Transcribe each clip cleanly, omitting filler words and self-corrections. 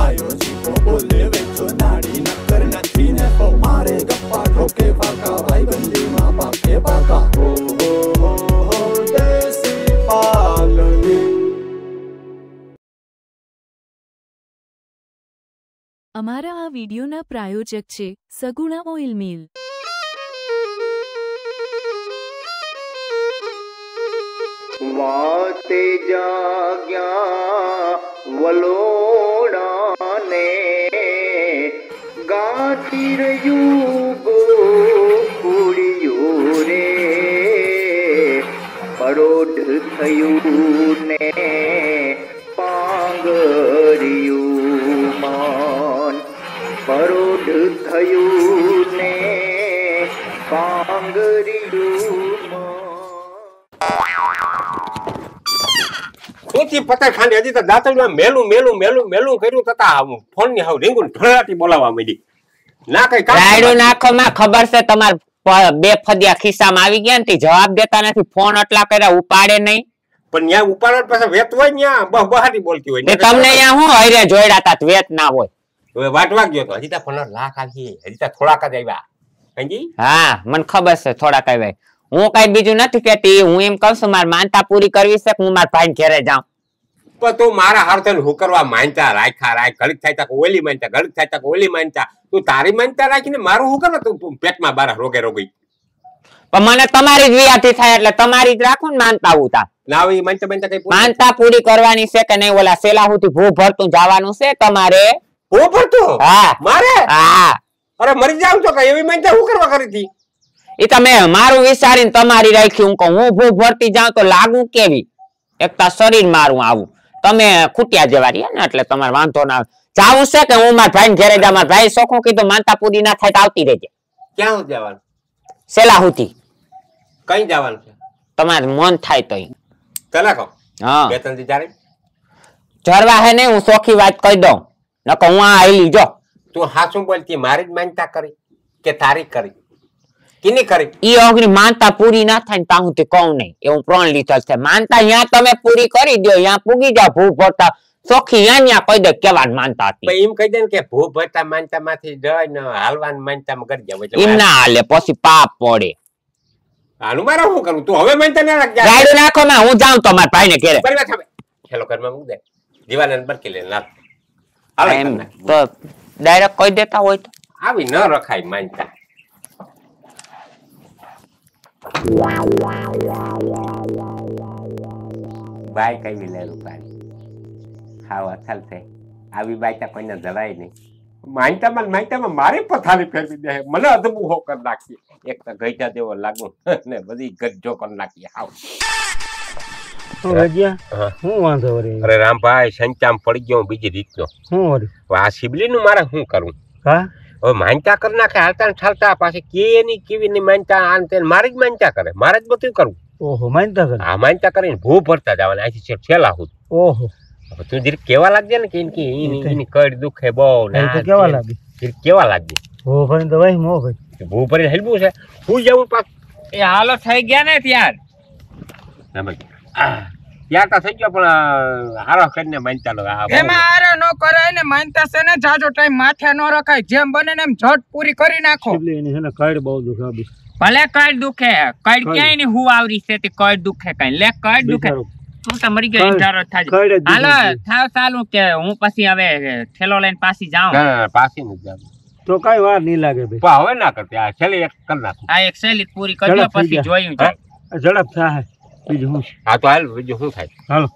ભાઈઓ જીવો બોલે વેચો નાડી નક્કર નથી ને તો મારે ગપ્પા ઠોકે પાકા ભાઈ બંદીમાં પાકે પાકા હો દેશી પાલડી। અમારા આ વિડિયોના પ્રાયોજક છે સગુણા ઓઇલ મિલ। વાતે જાગ્યા વલોડાને ગાતી રહ્યું ગોકુળિયું રે પરોઢ થયું ને પાંગરિયું માન પરોઢ થયું ને પાંગરિયું થી પતા ખાંડી હજી તો દાંતડીમાં મેલું કર્યું તતા ફોન ની હાવ રીંગું ઢળાટી બોલાવા માંડી ના કઈ રાયડું નાખો માં ખબર છે તમાર બે ફદિયા ખિસ્સામાં આવી ગયા ને જવાબ દેતા નથી ફોન એટલા કર્યા ઉપાડે નહીં પણ ન્યા ઉપાડવા પાછા વેત હોય ન્યા બહાટી બોલતી હોય તમને અહીંયા હું હરે જોડ્યા તા વેત ના હોય હવે વાટવા ગયો તો હજી તો 15 લાખ આવી હજી તો થોડાક જ આવ્યા હાજી હા મને ખબર છે થોડાક આવ્યા હું કઈ બીજું નથી કેતી હું એમ કહું છું માર માનતા પૂરી કરવી છે હું માર ભાઈ ઘરે જાઉં પણ તું મારા હારથે હું કરવા માનતા રાખ ઘડીક થાય તક ઓલી માનતા ઘડીક થાય તક ઓલી માનતા તું તારી માનતા રાખીને મારું હું કરવા તું પેટમાં બારા રોગી પણ મને તમારી જ વિયાથી થાય એટલે તમારી જ રાખો ને માનતા ઉતા ના એ માનતા કઈ માનતા પૂરી કરવાની છે કે નહીં ઓલા સેલા હુથી ભૂ ભરતું જવાનું છે તમારે ભૂ ભરતું હા મારે હા અરે મરી જાવ છો કે એવી માનતા હું કરવા કરી હતી એ તમે મારું વિચારીને તમારી રાખી હું કહું હું ભૂ ભરતી જાઉં તો લાગુ કેવી એકતા શરીર મારું આવું તમે ખૂટ્યા જેવા રહ્યા ને એટલે તમારે વાંધો ના જાવું છે કે હું મારા ભાઈ ઘરે જા મારા ભાઈ સોખું કીધું માનતા પૂરી ના થાય તો આવતી રહેજે ક્યાં જવાનું સેલા હુથી કઈ જવાનું છે તમારે મન થાય તો ચલા કહો હા બે ત્રણ દી જારે જરવા હે ને હું સોખી વાત કહી દઉં નકો હું આ આઈલી જો તું હાસું બોલતી મારી જ માનતા કરી કે તારી કરી કિની કરી ઈ અગ્નિ માનતા પૂરી ના થાય ને તાહું તે કહું નહીં એવું પ્રણ લીધેલ છે માનતા યા તમે પૂરી કરી દો યા પૂગી જાવ ભૂ ભરતા સોખી યા કહી દે કેવા માનતા હતી એમ કહી દે ને કે ભૂ ભરતા માનતા માંથી જઈને હાલવાન માનતામાં કરી જાવ એમ ના હાલે પછી પાપ પડે આનું મારે શું કરું તું હવે માનતા ના રાખ ગાડું નાખો માં હું જાઉં તો મારા ભાઈને ઘરે બરાબર છે ખેલો ઘરમાં મૂક દે જીવાનંદ બરકી લે ના એમ તો ડાયરેક્ટ કહી દેતા હોય તો આવી ન રખાય માનતા બાય કઈ લેલું પાણી ખાવા ચાલશે આવી બાયતા કોઈને જવાય નહીં માનતામાં મારી પથારી ફેરવી દે મને અધબુ હો કરી નાખી એક તો ગઈતા જેવો લાગુ ને બધી ગજ્જો કરી નાખી આવ હું વાંધો વળી અરે રામભાઈ સંચામ પડી ગયો બીજી રીતનો હું વળી આ સિબલી નું મારે શું કરું હા હવે માનતા કરી નાખે હાલતા ને ઠાલતા પાછી કેની કેવી ની માનતા આન તે મારી જ માનતા કરે મારે જ બધું કરવું ઓહો માનતા કરે હા માનતા કરીને ભૂ ભરતા જવાના અહીંથી છેલ્લા હું ઓહો તું જીરી કેવા લાગજે ને કે એની કડ દુખે બહુ ને કેવા લાગે કેવા લાગજે ભૂ ભરીને દવાઈ મો ભાઈ ભૂ ભરીને હેલવું છે હું જવું પાક એ હાલો થઈ ગયા ને ત્યાર ત્યાં તો થઈ ગયો પણ હારો કરીને માનતા લો એમાં હારો ન કરાય ને માનતા છે ને જાજો ટાઈમ માથે ન રખાય જેમ બને ને એમ ઝટ પૂરી કરી નાખો એની છે ને કડ બહુ દુખે આબી ભલે કડ દુખે કડ ક્યાંય ની હું આવરી છે તે કડ દુખે કઈ લે કડ દુખે તું તો મરી ગયો ઇન્ટારો થાજ હાલો થાવ ચાલુ કે હું પછી હવે ઠેલો લઈને પાછી જાઉં ના પાછી ન જાવ તો કઈ વાર નહીં લાગે ભાઈ પણ હવે ના કરતે આ છેલ્લી એક કરી નાખું આ એક શૈલી પૂરી કરજો પછી જોયું જાય ઝડપ થાય બીજું હું હા તો હાલ બીજું શું થાય હાલો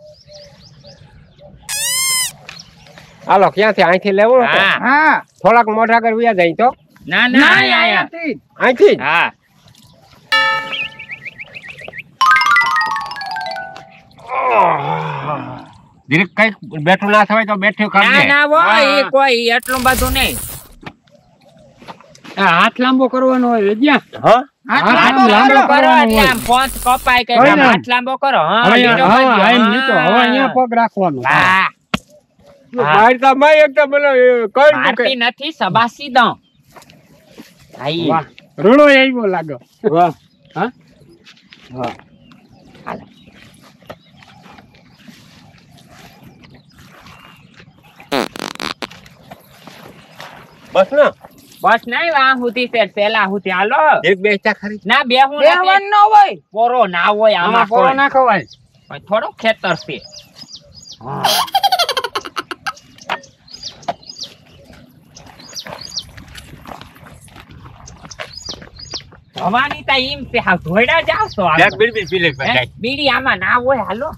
હાલો ક્યાંથી અહીંથી લેવું હા થોડાક મોઢા આગળ વ્યા જાય તો ના ના અહીંથી હા દીર્ઘ કઈ બેઠું ના થવાય તો બેઠું કરી ના ના હોય એ કોઈ એટલું બધું નહીં હાથ લાંબો કરવાનો હોય વિદ્યા હા હાથ લાંબો કરો એટલે આમ પોંચ કપાય કે હાથ લાંબો કરો હા અહીંયા પગ રાખવાનો હા મારતા માં એકદમ બોલો કઈ મારતી નથી સબાસી દઉં આઈ વાહ રણો આવ્યો લાગો વાહ હા હા હાલો બસ ને બસ નહીં વા સુધી છે પેલા સુધી હાલો એક બેસતા ખરી ના બેહું બેહવાનું ન હોય. પોરો ના હોય આમાં આમાં પોરો ના ખવાય. થોડો ખેતર છે ભવાની તા એમ છે હા ધોઈડા જાવ તો એક બીડી પી લે બધાય બીડી આમાં ના હોય હાલો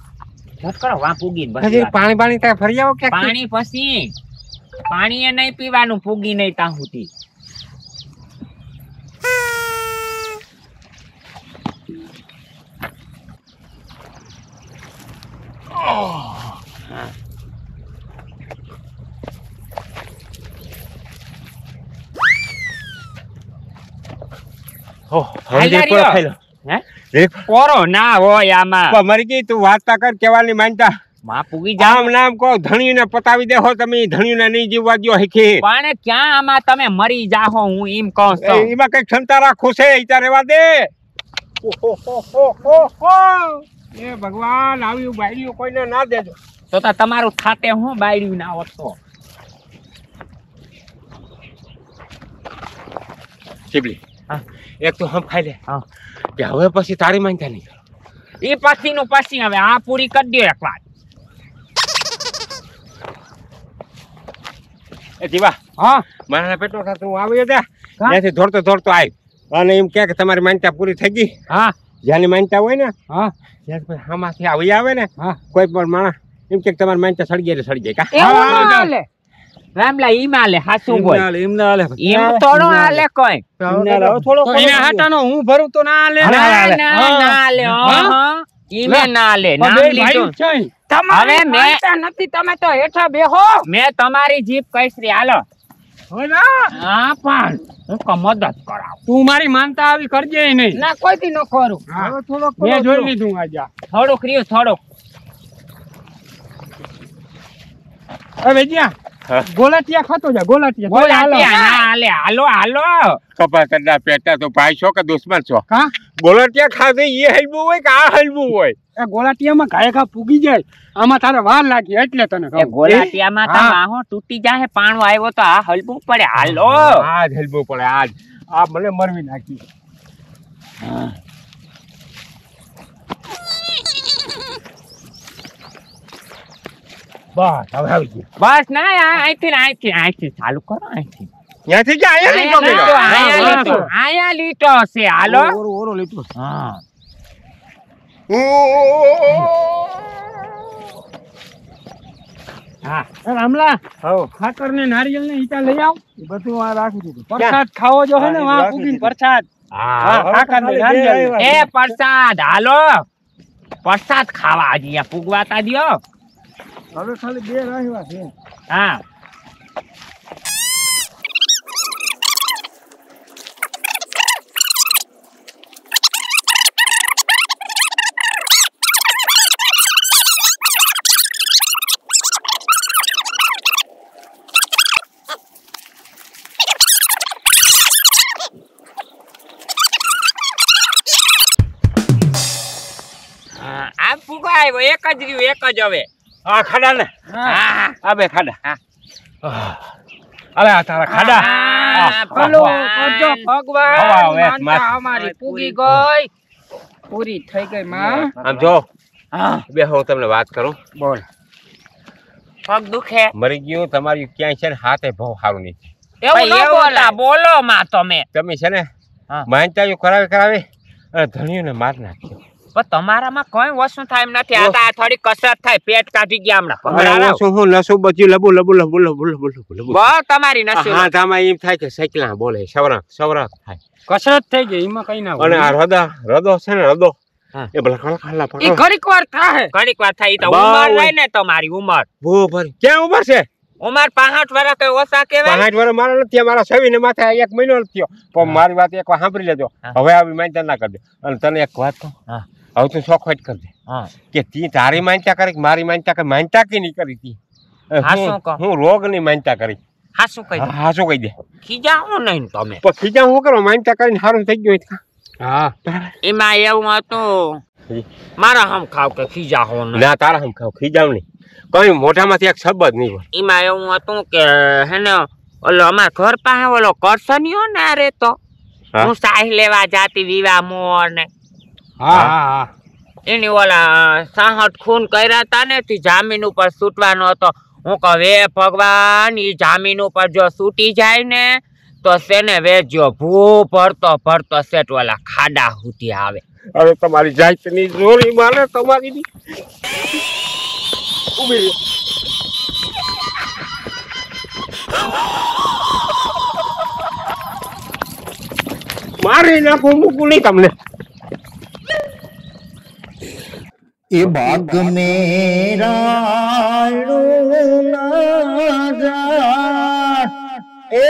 જત કરો વા પૂગીને બસ હજી પાણી પાણી ત્યાં ફરી આવો કે પાણી પછી પાણી એ નહીં પીવાનું પૂગી નહીં ત્યાં સુધી પોરો ના હોય આમાં મરી ગઈ તું વાર્તા કર કેવાની માનતા માં પૂગી જાવ આમ નામ કહો ધણિયું ને પતાવી દેહો તમે ધણિયું ને નહીં જીવવા દો હેખી પણ ક્યાં આમાં તમે મરી જાહો હું એમ કહું છું એમાં કઈ ક્ષમતા રાખું છે ઈતા રેવા દે એ ભગવાન આવ્યું બાયડ્યું કોઈને ના દેજો તો તમારું ખાતે હું બાયડ્યું ના હોત તો શિબલી હા. એક તો હમ ખાઈ લે હા. કે હવે પછી તારી માનતા નહીં એ પછીનું પછી હવે આ પૂરી કરી દો એક વાર એ જીવા હા મારા પેટો તું આવી જા ત્યાંથી દોડતો દોડતો આવ અને એમ કે તમારી માનતા પૂરી થઈ ગઈ હા જ્યાંની માનતા હોય ને હા ત્યારે આમાંથી આવી આવે ને હા. કોઈ પણ માણસ એમ કે તમારી માનતા સળગી એટલે સળી જાય કા એવું ન હાલે. રામલા ઈ માલે હાસું બોલ એમ ના હાલે. એમ થોડો હાલે કોઈ તો એના હાટાનો હું ભરું તો ના હાલે. ના હાલે ઈમે ના હાલે પણ નામ બે લીધું ભાઈ છે. તમારે હવે મેં- માનતા નથી, તમે તો હેઠા બેહો. મેં તમારી જીભ કઈસરી હાલો હોય ના. હા પણ હું કો મદદ કરાવ તું મારી માનતા આવી કરજે નહીં. ના કોઈથી ન કરું. હા. મેં જોઈ લીધું આજે. થોડુંક રહ્યું થોડુંક હવે જ્યાં હા. ગોલાટિયા ખાતો જા ગોલાટિયા. તો હાલો. બોલાટિયા ના હાલે હાલો હાલો કપાતરના પેટા તો ભાઈ છો કે દુશ્મન છો હા ગોલટિયા ખાધી એ હલવું હોય કે આ હલવું હોય એ ગોલાટિયામાં ઘાય ઘા પૂગી જાય. આમાં તારે વાર લાગી એટલે તને એ કહું. ગોલાટિયામાં હા. આહો તૂટી જાહે પાણો આવ્યો તો આ હલવું પડે હાલો આજ હલવું પડે આજ આ મને મરવી નાખી બસ હવે આવી ગયું બસ ના અહીંથી ચાલુ કરો અહીંથી ત્યાંથી કે આયા નહીં તો આયા લીટો છે હાલો ઓરો લીધું. હા હા એ રામલા હો ખાતર ને નારિયેળ ને ઈટા લઈ આવ. એ બધું આ રાખી દીધું. પ્રસાદ ખાવો જો હે ને હા, વાં રાખી પૂગીને દીધું. પ્રસાદ. હા ખાતર ને નારિયેળ. એ પ્રસાદ હાલો પ્રસાદ ખાવા હજી અહીંયા પૂગવાતા દ્યો હવે ખાલી બે રાહવા છે. હા આ ફૂગો આવ્યો એક જ રહ્યું એક જ હવે આ ખાડા ને હા આ બે ખાડા હા. અરે આ તારા ખાડા ભલો કરજો ભગવાન. હવા આવે, માનતા માથે. અમારી પૂગી ગઈ, પૂરી થઈ ગઈ માં. આમ જો હા બે હું તમને વાત કરું બોલ. પગ દુખે મરી ગયું તમારી ક્યાંય છે ને હાથે બહુ સારું નહીં એવું ન બોલા બોલો માં તમે તમે છે ને હા. માનતા કરાવે અને ધણીઓને માર નાખ્યો પણ તમારામાં કઈ વસ્તુ થાય એમ નથી આ તો આ થોડી કસરત થાય પેટ કાઢી ગયા હમણાં ભમરા અને લાવ. શું હું નસું બચ્યું લબુ લબુ લબુ લબુ લબુ લબુ લબુ બહુ તમારી નસીબ હા તામાં એમ થાય કે સાયકલા બોલે સવરાક સવરાક થાય કસરત થઈ ગઈ એમાં કઈ ના અને હોય. આ રદો છે ને રદો હા. એ ભલા ખાલા ખાલા ઈ પકડો ઘડીક વાર થાય. ઘડીક વાર થાય ઈ તો બહુ ઉંમર હોય. લઈ ને તમારી ઉંમર ભૂ ભરી ક્યાં ઉભા છે ઉંમર 65 વર્ષ કઈ ઓછા કહેવાય 65 વર્ષ મારા નથી થયા, મારા 26 ને માથે 1 મહિનો નથી થયો પણ મારી વાત એક વાર સાંભળી લેજો હા. હવે આવી માનતા ના કરજે અને તને એક વાત કહું હા. હવે તું ચોખવટ કરજે હા કે તી તારી માનતા કરી કે મારી માનતા કરી માનતા કે નહીં કરી તી હા, શું કહો? હું રોગની માનતા કરી હા શું કહી હા શું કહી દે ખીજાઓ નહીં તમે પણ ખીજા હું કરો માનતા કરીને સારું થઈ ગયું હોય તો. હા એમાં એવું હતું મારા હમ ખાવ કે ખીજાઓ નહીં ના તારા હમ ખાવ ખીજાવ નહીં કઈ મોઢામાંથી એક શબ્દ નહીં હોય એમાં એવું હતું કે હે ને ઓલો અમાર ઘર પાસે ઓલો કરસનિયો ને રે તો હું સાહ લેવા જાતી વિવાહ મોર ને હા હા હા એની ઓલા 66 ખૂન કર્યા હતા ને તે જામીન ઉપર છૂટવાનો હતો હું કહું હે ભગવાન ઈ જામીન ઉપર જો છૂટી જાય ને તો સેને વેજો ભૂ ભરતો સેટ ઓલા ખાડા સુધી આવે હવે તમારી જાતની જોરી માને તમારી ઉભી રહી. મારી નાખું મૂકું નહીં તમને. એ બાગ મેરાણું ના ઝાડ એ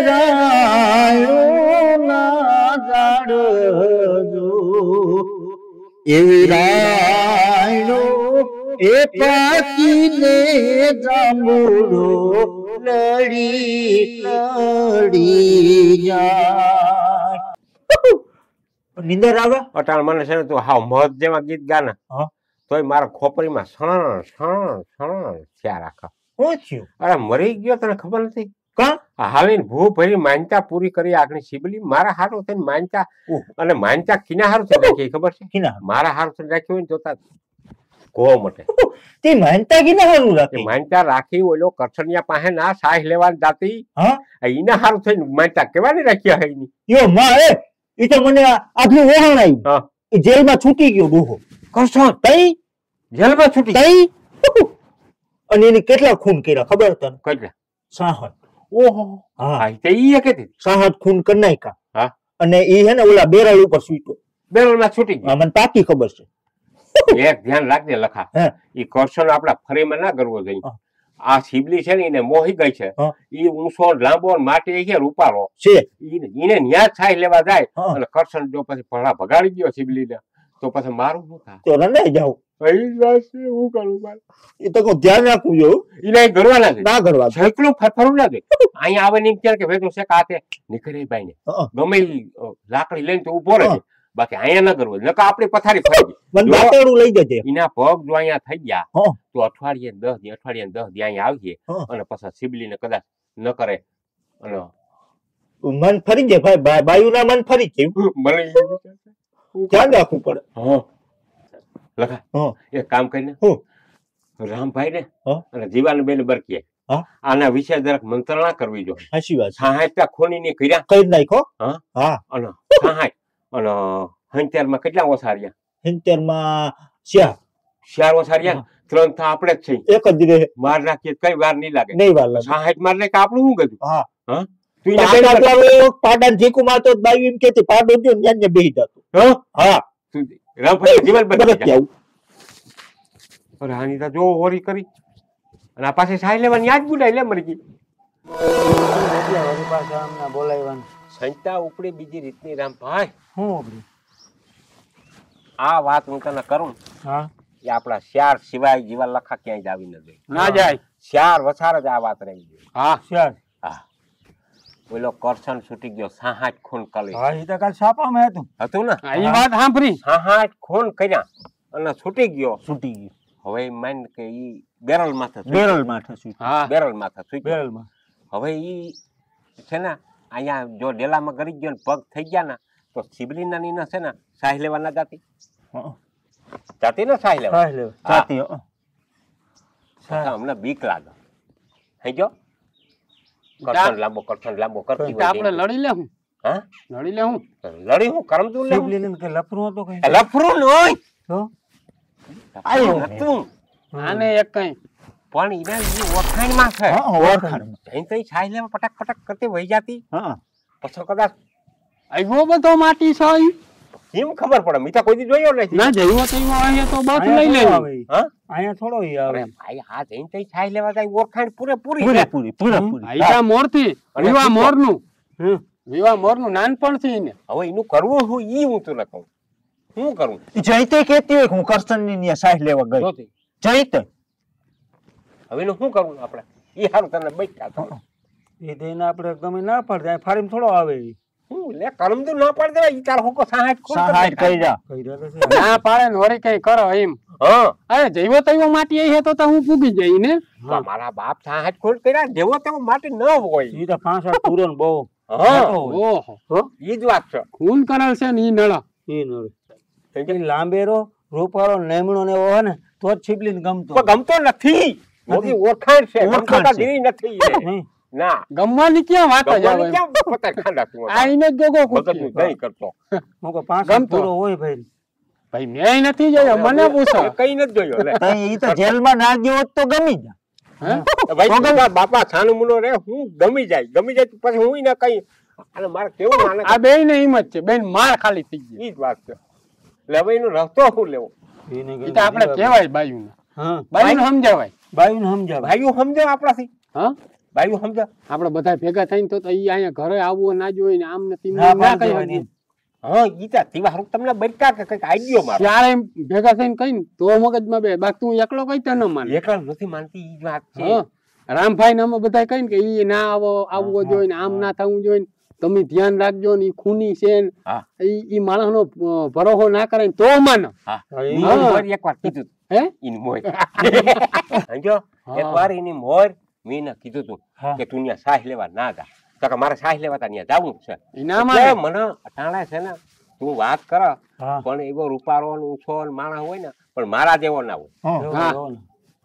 રાણું ના ઝાડ જો એવી રાણું એ પાકીને જાંબુડો લડી લડી જાય. નિંદર આવે અટાણ મને છે ને તું હાવ મધ જેવા ગીત ગાના તોય મારા ખોપરીમાં સણ સણ સણ થયા રાખા. શું થયું? અરે મરી ગયો તને ખબર નથી? કા હાલીને ભૂ ભરી માનતા પૂરી કરી આગળ શિબલી મારા હારું થઈને માનતા અને માનતા કિના હારું થઈને રાખી ખબર છે? કિના મારા હારું થઈને રાખ્યું હોય ને જોતા ગો મટે. તે માનતા કિના હારું રાખી? માનતા રાખી ઓલો કરછનિયા પાસે ના સાહ લેવા જાતી હા ઈના હારું થઈને માનતા કેવાની રાખ્યા હે ની યો માં એ ઈ તો મને આટલું વહાણ આવ્યું. હા એ જેલમાં છૂટી ગયો ડોહો. કરશો તઈ જેલમાં છૂટી તઈ અને એને કેટલા ખૂન કર્યા ખબર તને? કેટલા? 66. ઓહો હા હા તે ઈ કે 66 ખૂન કરી નાખ્યા. હા અને ઈ હે ને ઓલા બેરલ ઉપર સૂટ્યો. બેરલમાં છૂટી ગયો. મને પાકી ખબર છે. એક ધ્યાન રાખજે લખા હે ઈ કરશન આપડા ફરીમાં ના કરવો જોઈએ. હા. આ શિબલી છે ને એને મોહી ગઈ છે. હા. ઈ ઊંચો લાંબો માટી છે રૂપારો છે ઈને ન્યા છાઈ લેવા જાય હા. અને કરશન જો પછી ભણા ભગાડી ગયો શિબલીને તો પછી મારું શું થાય? તો રંડાઈ જાવ. હું કરું મારે એ તો કોઈ ધ્યાન રાખવું જો એને ગરવાના છે ના કરવા. છેકલું ફરફરું ના દે અહીંયા આવે ને એમ કે ભાઈ તું શેક હાથે નીકળે ભાઈ ને હા. ગમે ઈ લાકડી લઈને તો ઉભો રહે બાકી અહીંયા ના કરવો નકા આપણી પથારી ફરી ગઈ. મને જો દાંતેડું લઈ જજે. એના પગ જો અહીંયા થઈ ગયા હા. તો અઠવાડિયે 10 દી અહીંયા આવીએ હા. અને પછી શિબલીને કદાચ ન કરે અને મન ફરી જાય ભાઈ બાયુના મન ફરી જાય. મને ઈ વિચાર છે. ધ્યાન રાખવું પડે. હા લખા હા એક કામ કરીને હું રામભાઈ ને હા અને જીવાને બેને બરકીએ હા આના વિશે જરાક મંત્રણા કરવી જોઈએ. સાચી વાત છે. 60 ખૂની ની કર્યા કરી નાખો. હા હા અને 60 અને 70 માં કેટલા ઓસાર્યા? 70 માં ચાર 4 ઓસાર્યા. 3 તો આપણે જ છે. એક જ રહે. માર નાખીએ કઈ વાર નહીં લાગે. નહીં વાર લાગે. 60 માર નાખે આપણું શું ગયું? હા હા તું એને બેન પાડા ઝીકુ મારતો બાયુ એમ કેતી પાડો જો ન્યાને બેહી જતો. હા હા તું રામભાઈ જીવન બરક બદલી આવું. અરે આની તો જો હોરી કરી અને આ પાસે સાઈ લેવાની યાદ ગુડાઈ લે મરી ગઈ. સંતા ઉપડી બીજી રીતની રામભાઈ હું આ વાત હું તને કરું હા એ આપડા શાર સિવાય જીવા લખા ક્યાંય જ આવી ન જોઈએ. ના જાય. શાર વસાર જ આ વાત રહી ગઈ. હા ચાલ. હા ઓલો કરશન છૂટી ગયો 60 ખૂન કરી હા ઈ તો કાલ છાપામાં હતું ને ઈ વાત સાંભળી. 60 ખૂન કર્યા અને છૂટી ગયો. છૂટી ગયું. હવે માન કે ઈ બેરલ માથે બેરલ માથે છૂટી. હા બેરલ માથે છૂટી બેરલમાં. હવે ઈ છે ને અહીંયા જો ડેલામાં ગરી ગયો ને પગ થઈ ગયા ને તો શિબલીના ની છે ને સાહ લેવા ના જાતી જાતી ને સાહ લેવા સાહ લેવા જાતી. અમને બીક લાગે હે જો કરશન લાંબો કરતી હોય આપણે લડી લે હું. હા લડી લે હું. લડી હું કરમ તું લે શિવલીને કે લફરું હતો કઈ. લફરું ન હોય તો આયો નતું આને એક કઈ પણ ઈના ઈ ઓળખાણમાં છે. હા ઓળખાણ. જઈને તો ઈ સાહ લેવા પટક પટક કરતી વહી જાતી હા પછી કદાચ આવ્યો બધો માટી છે ઈ. કેમ ખબર પડે મીઠા કોઈ દી જોયો નથી. ના જઈવો તો ઈવો અહીંયા તો બસ લઈ લે. હા અહીંયા થોડો ઈ અરે આવે. ભાઈ આ જઈને તો ઈ સાહ લેવા જાય ઓળખાણ પૂરેપૂરી છે. પૂરેપૂરી પૂરેપૂરી. આઈટા મોરથી અને વિવાહ શું મોરનું. વિવાહ મોરનું નાનપણથી ઈને. હવે એનું કરવું હું ઈ હું તને કહું શું કરું જયતે કેતી હોય કે હું કરસનની ન્યા સાહ લેવા ગઈ. જોતી જયતે હવે એનું શું કરવું આપણે ઈ હારું તને બૈઠા તો એ દઈને આપણે ગમે ના પડે ફારીમ થોડો આવે ઈ. હું લે કરમતું ના પાડ દેવાય ઈ તાર હોકો 60 કહી જા ના પાડે ને વળી કઈ કરો એમ હા અરે જઈવો તઈવો માટી અહીં તો હું પૂગી જઈ ને મારા બાપ 60 ખોટ કર્યા જેવો તેવો માટી ન હોય ઈ તો 65 પૂરો ને બહુ હા ઓહો ઈ જ વાત છે ખૂન કરેલ છે ને ઈ નળા ઈ નળ લાંબેરો રૂપાળો નેમણો ને એવો હે ને તો જ છીપલીને ગમતો પણ ગમતો નથી મોટી ઓળખાણ છે ગમતો દીરી નથી એ. ના ગમવાની ક્યાં વાત જ આવે કેમ પતા ખાંડા તું આ ઈને જ ગોગો મગજ નું દહીં કરતો હું કો 65 પૂરો હોય ભાઈ ભાઈ મેં નથી જોયો મને પૂછો કઈ નથી જોયો લે તઈ ઈ તો જેલમાં ના ગયો હોત તો ગમી જા ભાઈ તારા બાપા છાનું મુનો રે હું ગમી જાય પછી હું ને કઈ અને મારે કેવું માને આ બેય ને હિંમત છે બેન માર ખાલી થઈ ગઈ ઈ જ વાત છે લે ભાઈ નો રસ્તો શું લેવો ઈ તો આપણે કહેવાય બાયુને હા બાયુને સમજાવાય બાયુને સમજાવ ભાઈઓ સમજાવ આપણાથી હા ભાઈઓ સમજાવ આપણે બધા ભેગા થઈને તો ઈ અહીંયા ઘરે આવવું ના જોઈએ ને આમ નથી ના ના પાડી કઈ દેવાની. હા ઈ તા તીવા હારું તમને બરકા કે કઈક આઈડિયો મારો ત્યારે એમ ભેગા થઈને કઈ ને તો મગજમાં બે બાકી તું એકલો કઈ તો ન માને એકલા નથી માનતી ઈ જ વાત છે હા રામભાઈ ને અમે બધા કઈ ને કે ઈ ના આવવો જોઈએ ને આમ ના થવું જોઈએ ને તમે ધ્યાન રાખજો ને ઈ ખૂની છે ને હા ઈ માણસ નો ભરોસો ના કરે ને તો માનો હા ઈ મોર એકવાર કીધું હે ઈની મોર સમજો એકવાર ઈની મોર મેં કીધું તું હા. કે તું ત્યાં સાહ લેવા ના જા તો કે મારે સાહ લેવા ત્યાં જાવું છે ઈ ના એટલે માને મને અટાણે છે ને તું વાત કર હા પણ એવો રૂપારો ને ઊંચો ને માણસ હોય ને પણ મારા જેવો ના હોય હા.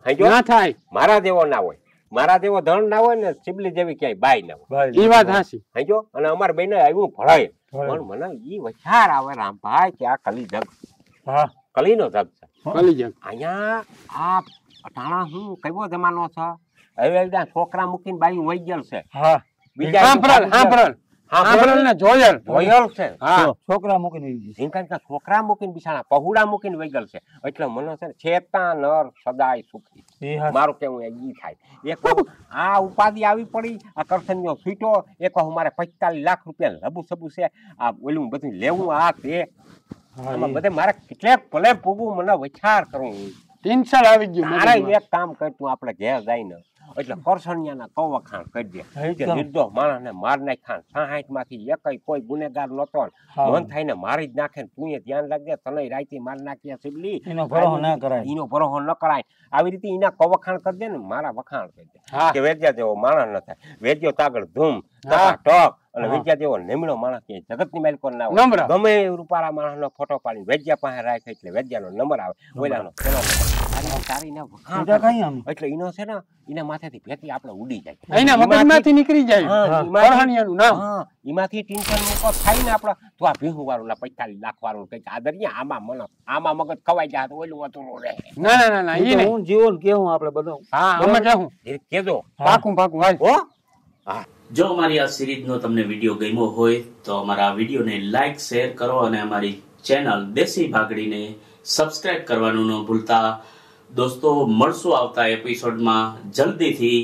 સમજો ના થાય મારા જેવો ના હોય મારા જેવો ધણ ના હોય ને ચીબલી જેવી ક્યાંય બાઈ ના હોય ઈ વાત હાસી સમજો અને અમારે બેને આવ્યું ભળાય પણ મને ઈ વિચાર આવે રામભાઈ કે આ કલી જગ હા કલીનો જગ છે ભલી જાય અહીંયા આ અટાણા હું કયો જમાનો છે હવે બધા છોકરા મૂકીને બાઈ વહી ગયેલ છે હા બીજા સાંભળલ ને જોયેલ જોયેલ છે હા છોકરા મૂકીને આવી જશે. જીનકા છોકરા મૂકીને બિસાણા પહુડા મૂકીને વહી ગયેલ છે એટલે મને છે ને ચેતા નર સદાય સુખી ઈ હા મારું કેવું ઈ થાય એક આ ઉપાધિ આવી પડી આ કરસનનો ફીટો એક મારે 45 લાખ રૂપિયા લબુ સબુ છે આ ઓલું બધું લેવું આ તે આમાં બધે મારે કેટલેક ભલે પૂગું મને વિચાર કરવું ટેન્શન આવી ગયું તારે મગજમાં. એક કામ કરતું આપણે ઘેર જઈને એટલે કરસનિયાના કવખાણ કરી દે કે એકદમ. નિર્દોષ માણસને માર નાખાણ 60 માંથી એકય કોઈ ગુનેગાર નતો હા. મન થઈને મારી જ નાખે ને તું ધ્યાન રાખજે તને રાઈતી માર નાખ્યા સિબલી એનો ભરોસો ના કરાય. એનો ભરોસો ન કરાય આવી રીતે એના કવખાણ કરી દે ને મારા વખાણ કરી દે હા. કે વેજ્યા જેવો માણસ ન થાય વેજ્યો તાગળ ધૂમ હા. ટક અને વેજ્યા જેવો નિમણો માણસ કે જગતની માલિકો ના હોય નમ્ર. ગમે એ રૂપારા માણસનો ફોટો પાડી વેજ્યા પાસે રાખે એટલે વેજ્યાનો નંબર આવે ઓલાનો પેલો નંબર તારીને વખાણ સીધા કરે. કઈ આમ એટલે ઈનો છે ને એના માથેથી ભેતી આપણે ઉડી જાય એના મગજમાંથી નીકળી જાય હા, પરહાણિયાનું નામ હા એમાંથી ટેન્શન મૂકો થાય ને આપણે તો આ ભીહું વાળું ના 45 લાખ વાળું કઈક આદરિયા આમાં મગજ ખવાઈ જાય તો ઓલું અતુરું રહે ના ના ના ના ઈ ઈ તો નહીં હું જીવન કેવું આપણે બધું હા અમે કહું એ કેજો પાકું હાલ હો જો અમારી આ સિરીઝનો તમને વિડીયો ગમ્યો હોય તો અમારા આ વિડીયોને લાઈક શેર કરો અને અમારી ચેનલ દેશી ભાગડીને સબસ્ક્રાઇબ કરવાનું ન ભૂલતા દોસ્તો મળશું આવતા એપિસોડમાં જલ્દીથી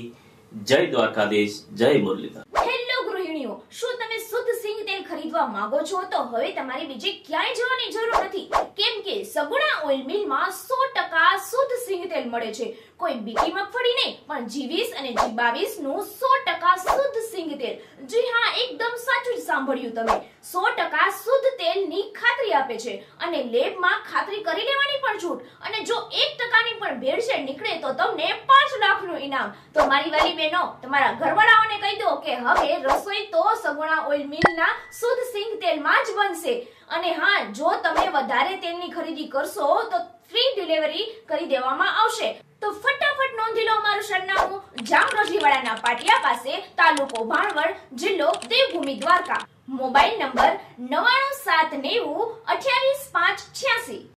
જય દ્વારકાધીશ જય મુરલીધર હેલો ગૃહિણીઓ, શું તમે શુદ્ધ સિંગ તેલ ખરીદવા માંગો છો? તો હવે તમારે બીજે ક્યાંય જવાની જરૂર નથી, કેમ કે સગુણા ઓઇલ મિલમાં 100% શુદ્ધ સિંગ તેલ મળે છે. કોઈ બીટી મગફળી નહીં, પણ G20 અને G22 નું 100% શુદ્ધ સિંગ તેલ. જી હા, એકદમ સાચું જ સાંભળ્યું તમે. 100% શુદ્ધ તેલની ખાતરી આપે છે અને લેબમાં ખાતરી કરી લેવાની પણ છૂટ. અને જો 1% ની પણ ભેળસેળ નીકળે તો તમને 5 લાખનું ઇનામ. તો મારી વાલી બહેનો, તમારા ઘરવાળાઓને કહી દો કે હવે રસોઈ તો સગુણા ઓઇલ મિલના શુદ્ધ સિંગ તેલમાં જ બનશે. અને હા, જો તમે વધારે તેલની ખરીદી કરશો તો ફ્રી ડિલિવરી કરી દેવામાં આવશે. તો ફટાફટ નોંધી લો અમારું સરનામું: જામરોટલીવાળાના પાટિયા પાસે, તાલુકો ભાણવડ, જિલ્લો દેવભૂમિ દ્વારકા. Mobile number 99790 28 586.